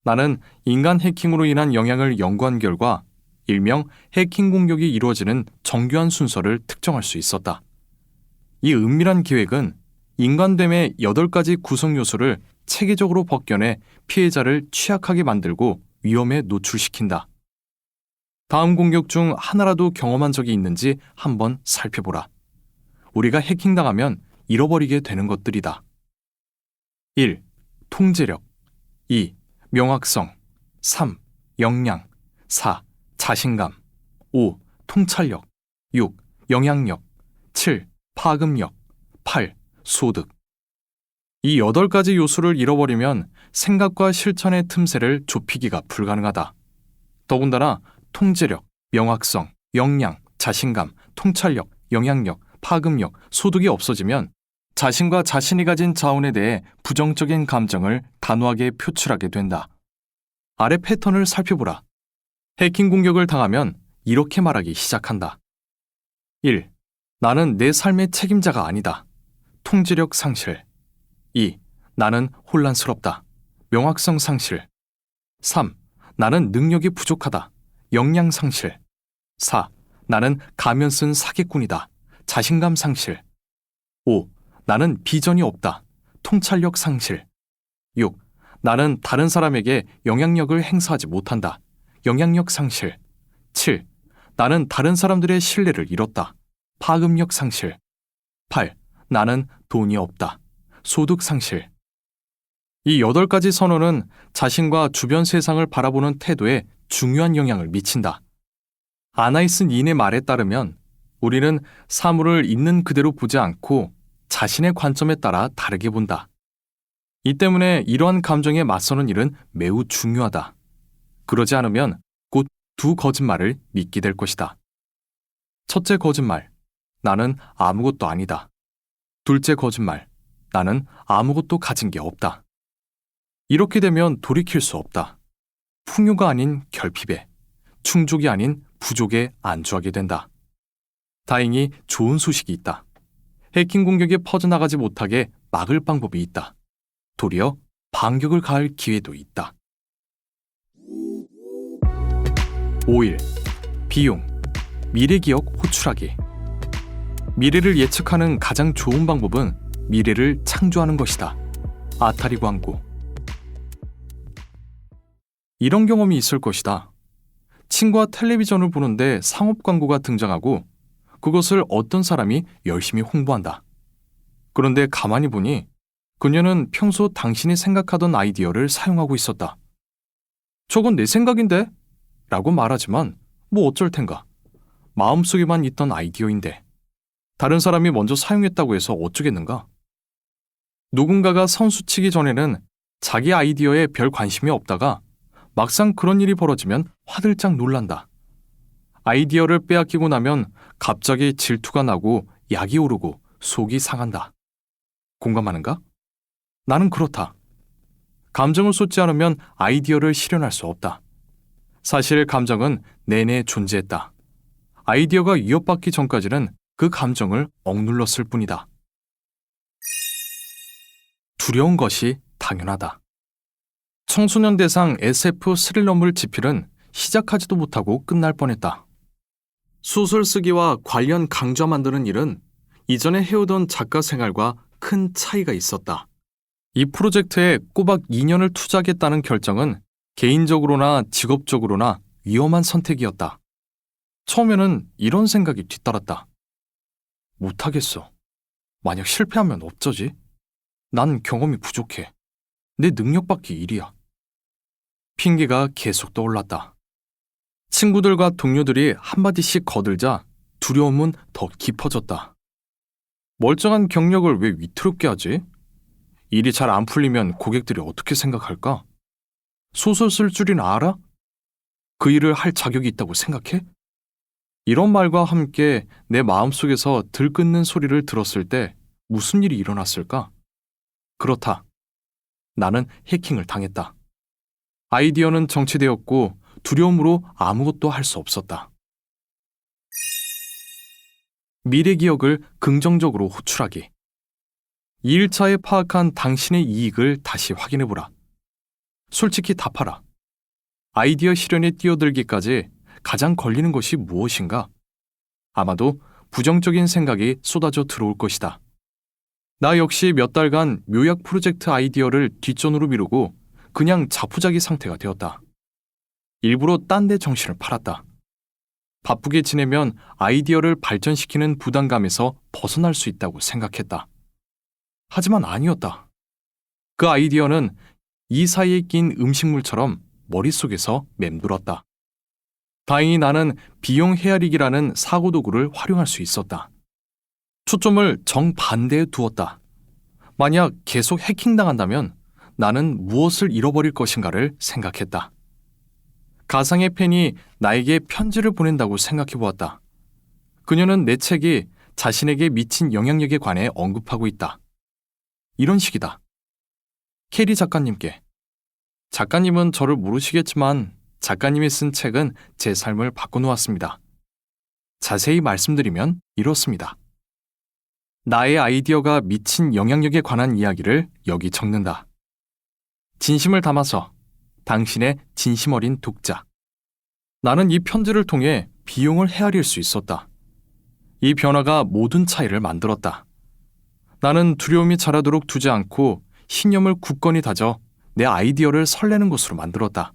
나는 인간 해킹으로 인한 영향을 연구한 결과 일명 해킹 공격이 이루어지는 정교한 순서를 특정할 수 있었다. 이 은밀한 계획은 인간됨의 8가지 구성 요소를 체계적으로 벗겨내 피해자를 취약하게 만들고 위험에 노출시킨다. 다음 공격 중 하나라도 경험한 적이 있는지 한번 살펴보라. 우리가 해킹당하면 잃어버리게 되는 것들이다. 1. 통제력. 2. 명확성. 3. 역량. 4. 자신감. 5. 통찰력. 6. 영향력. 7. 파급력. 8. 소득. 이 8가지 요소를 잃어버리면 생각과 실천의 틈새를 좁히기가 불가능하다. 더군다나 통제력, 명확성, 역량, 자신감, 통찰력, 영향력, 파급력, 소득이 없어지면 자신과 자신이 가진 자원에 대해 부정적인 감정을 단호하게 표출하게 된다. 아래 패턴을 살펴보라. 해킹 공격을 당하면 이렇게 말하기 시작한다. 1. 나는 내 삶의 책임자가 아니다. 통제력 상실. 2. 나는 혼란스럽다. 명확성 상실. 3. 나는 능력이 부족하다. 역량 상실. 4. 나는 가면 쓴 사기꾼이다. 자신감 상실. 5. 나는 비전이 없다. 통찰력 상실. 6. 나는 다른 사람에게 영향력을 행사하지 못한다. 영향력 상실. 7. 나는 다른 사람들의 신뢰를 잃었다. 파급력 상실. 8. 나는 돈이 없다. 소득 상실. 이 8가지 선언은 자신과 주변 세상을 바라보는 태도에 중요한 영향을 미친다. 아나이슨 인의 말에 따르면 우리는 사물을 있는 그대로 보지 않고 자신의 관점에 따라 다르게 본다. 이 때문에 이러한 감정에 맞서는 일은 매우 중요하다. 그러지 않으면 곧 두 거짓말을 믿게 될 것이다. 첫째 거짓말, 나는 아무것도 아니다. 둘째 거짓말, 나는 아무것도 가진 게 없다. 이렇게 되면 돌이킬 수 없다. 풍요가 아닌 결핍에, 충족이 아닌 부족에 안주하게 된다. 다행히 좋은 소식이 있다. 해킹 공격에 퍼져나가지 못하게 막을 방법이 있다. 도리어 반격을 가할 기회도 있다. 5일. 비용, 미래 기억 호출하기. 미래를 예측하는 가장 좋은 방법은 미래를 창조하는 것이다. 아타리 광고. 이런 경험이 있을 것이다. 친구와 텔레비전을 보는데 상업 광고가 등장하고 그것을 어떤 사람이 열심히 홍보한다. 그런데 가만히 보니 그녀는 평소 당신이 생각하던 아이디어를 사용하고 있었다. 저건 내 생각인데? 라고 말하지만 뭐 어쩔 텐가. 마음속에만 있던 아이디어인데 다른 사람이 먼저 사용했다고 해서 어쩌겠는가? 누군가가 선수 치기 전에는 자기 아이디어에 별 관심이 없다가 막상 그런 일이 벌어지면 화들짝 놀란다. 아이디어를 빼앗기고 나면 갑자기 질투가 나고 약이 오르고 속이 상한다. 공감하는가? 나는 그렇다. 감정을 쏟지 않으면 아이디어를 실현할 수 없다. 사실 감정은 내내 존재했다. 아이디어가 위협받기 전까지는 그 감정을 억눌렀을 뿐이다. 두려운 것이 당연하다. 청소년 대상 SF 스릴러물 집필은 시작하지도 못하고 끝날 뻔했다. 소설 쓰기와 관련 강좌 만드는 일은 이전에 해오던 작가 생활과 큰 차이가 있었다. 이 프로젝트에 꼬박 2년을 투자하겠다는 결정은 개인적으로나 직업적으로나 위험한 선택이었다. 처음에는 이런 생각이 뒤따랐다. 못하겠어. 만약 실패하면 어쩌지? 난 경험이 부족해. 내 능력밖에 일이야. 핑계가 계속 떠올랐다. 친구들과 동료들이 한마디씩 거들자 두려움은 더 깊어졌다. 멀쩡한 경력을 왜 위태롭게 하지? 일이 잘 안 풀리면 고객들이 어떻게 생각할까? 소설 쓸 줄이나 알아? 그 일을 할 자격이 있다고 생각해? 이런 말과 함께 내 마음속에서 들끓는 소리를 들었을 때 무슨 일이 일어났을까? 그렇다. 나는 해킹을 당했다. 아이디어는 정체되었고 두려움으로 아무것도 할 수 없었다. 미래 기억을 긍정적으로 호출하기. 2일차에 파악한 당신의 이익을 다시 확인해보라. 솔직히 답하라. 아이디어 실현에 뛰어들기까지 가장 걸리는 것이 무엇인가? 아마도 부정적인 생각이 쏟아져 들어올 것이다. 나 역시 몇 달간 묘약 프로젝트 아이디어를 뒷전으로 미루고 그냥 자포자기 상태가 되었다. 일부러 딴 데 정신을 팔았다. 바쁘게 지내면 아이디어를 발전시키는 부담감에서 벗어날 수 있다고 생각했다. 하지만 아니었다. 그 아이디어는 이 사이에 낀 음식물처럼 머릿속에서 맴돌았다. 다행히 나는 비용 헤아리기라는 사고도구를 활용할 수 있었다. 초점을 정반대에 두었다. 만약 계속 해킹당한다면 나는 무엇을 잃어버릴 것인가를 생각했다. 가상의 팬이 나에게 편지를 보낸다고 생각해 보았다. 그녀는 내 책이 자신에게 미친 영향력에 관해 언급하고 있다. 이런 식이다. 캐리 작가님께. 작가님은 저를 모르시겠지만 작가님이 쓴 책은 제 삶을 바꿔놓았습니다. 자세히 말씀드리면 이렇습니다. 나의 아이디어가 미친 영향력에 관한 이야기를 여기 적는다. 진심을 담아서 당신의 진심 어린 독자. 나는 이 편지를 통해 비용을 헤아릴 수 있었다. 이 변화가 모든 차이를 만들었다. 나는 두려움이 자라도록 두지 않고 신념을 굳건히 다져 내 아이디어를 설레는 곳으로 만들었다.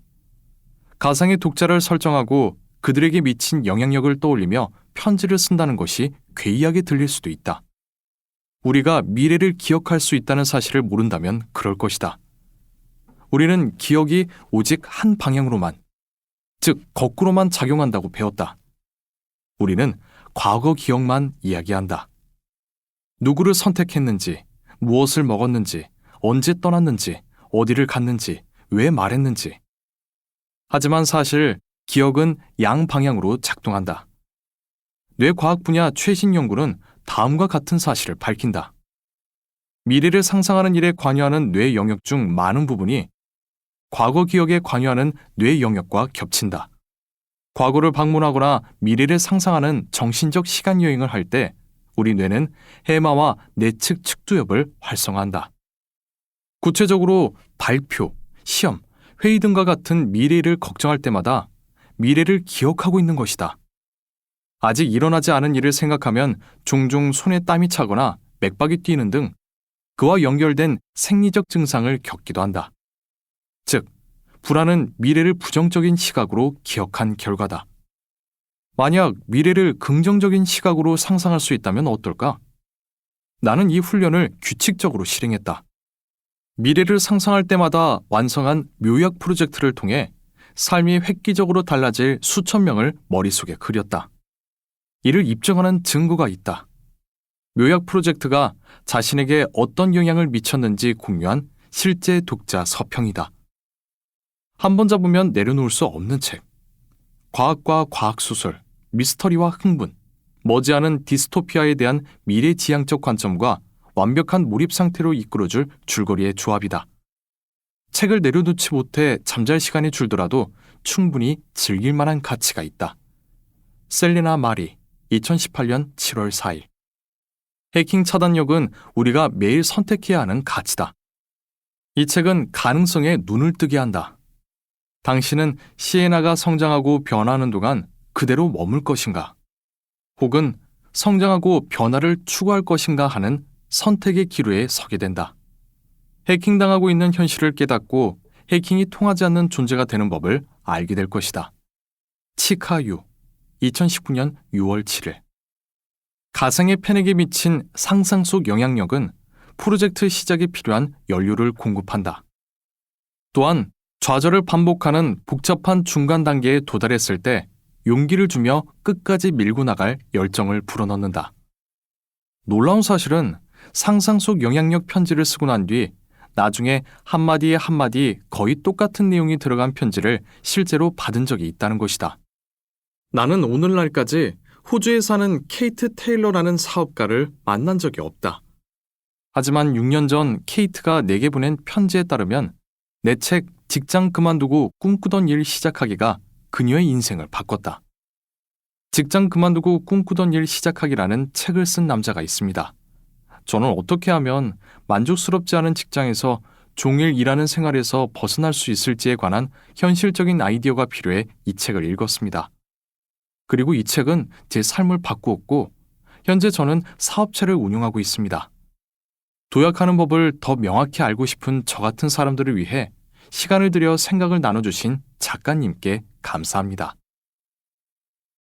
가상의 독자를 설정하고 그들에게 미친 영향력을 떠올리며 편지를 쓴다는 것이 괴이하게 들릴 수도 있다. 우리가 미래를 기억할 수 있다는 사실을 모른다면 그럴 것이다. 우리는 기억이 오직 한 방향으로만, 즉 거꾸로만 작용한다고 배웠다. 우리는 과거 기억만 이야기한다. 누구를 선택했는지, 무엇을 먹었는지, 언제 떠났는지, 어디를 갔는지, 왜 말했는지. 하지만 사실 기억은 양방향으로 작동한다. 뇌과학 분야 최신 연구는 다음과 같은 사실을 밝힌다. 미래를 상상하는 일에 관여하는 뇌 영역 중 많은 부분이 과거 기억에 관여하는 뇌 영역과 겹친다. 과거를 방문하거나 미래를 상상하는 정신적 시간 여행을 할 때 우리 뇌는 해마와 내측 측두엽을 활성화한다. 구체적으로 발표, 시험, 회의 등과 같은 미래를 걱정할 때마다 미래를 기억하고 있는 것이다. 아직 일어나지 않은 일을 생각하면 종종 손에 땀이 차거나 맥박이 뛰는 등 그와 연결된 생리적 증상을 겪기도 한다. 즉, 불안은 미래를 부정적인 시각으로 기억한 결과다. 만약 미래를 긍정적인 시각으로 상상할 수 있다면 어떨까? 나는 이 훈련을 규칙적으로 실행했다. 미래를 상상할 때마다 완성한 묘약 프로젝트를 통해 삶이 획기적으로 달라질 수천 명을 머릿속에 그렸다. 이를 입증하는 증거가 있다. 묘약 프로젝트가 자신에게 어떤 영향을 미쳤는지 공유한 실제 독자 서평이다. 한 번 잡으면 내려놓을 수 없는 책. 과학과 과학소설, 미스터리와 흥분, 머지않은 디스토피아에 대한 미래지향적 관점과 완벽한 몰입 상태로 이끌어줄 줄거리의 조합이다. 책을 내려놓지 못해 잠잘 시간이 줄더라도 충분히 즐길 만한 가치가 있다. 셀리나 마리, 2018년 7월 4일. 해킹 차단력은 우리가 매일 선택해야 하는 가치다. 이 책은 가능성에 눈을 뜨게 한다. 당신은 시에나가 성장하고 변화하는 동안 그대로 머물 것인가? 혹은 성장하고 변화를 추구할 것인가 하는 선택의 기로에 서게 된다. 해킹당하고 있는 현실을 깨닫고 해킹이 통하지 않는 존재가 되는 법을 알게 될 것이다. 치카유, 2019년 6월 7일. 가상의 팬에게 미친 상상 속 영향력은 프로젝트 시작에 필요한 연료를 공급한다. 또한 좌절을 반복하는 복잡한 중간 단계에 도달했을 때 용기를 주며 끝까지 밀고 나갈 열정을 불어넣는다. 놀라운 사실은 상상 속 영향력 편지를 쓰고 난 뒤 나중에 한마디에 한마디 거의 똑같은 내용이 들어간 편지를 실제로 받은 적이 있다는 것이다. 나는 오늘날까지 호주에 사는 케이트 테일러라는 사업가를 만난 적이 없다. 하지만 6년 전 케이트가 내게 보낸 편지에 따르면 내 책 직장 그만두고 꿈꾸던 일 시작하기가 그녀의 인생을 바꿨다. 직장 그만두고 꿈꾸던 일 시작하기라는 책을 쓴 남자가 있습니다. 저는 어떻게 하면 만족스럽지 않은 직장에서 종일 일하는 생활에서 벗어날 수 있을지에 관한 현실적인 아이디어가 필요해 이 책을 읽었습니다. 그리고 이 책은 제 삶을 바꾸었고, 현재 저는 사업체를 운영하고 있습니다. 도약하는 법을 더 명확히 알고 싶은 저 같은 사람들을 위해 시간을 들여 생각을 나눠주신 작가님께 감사합니다.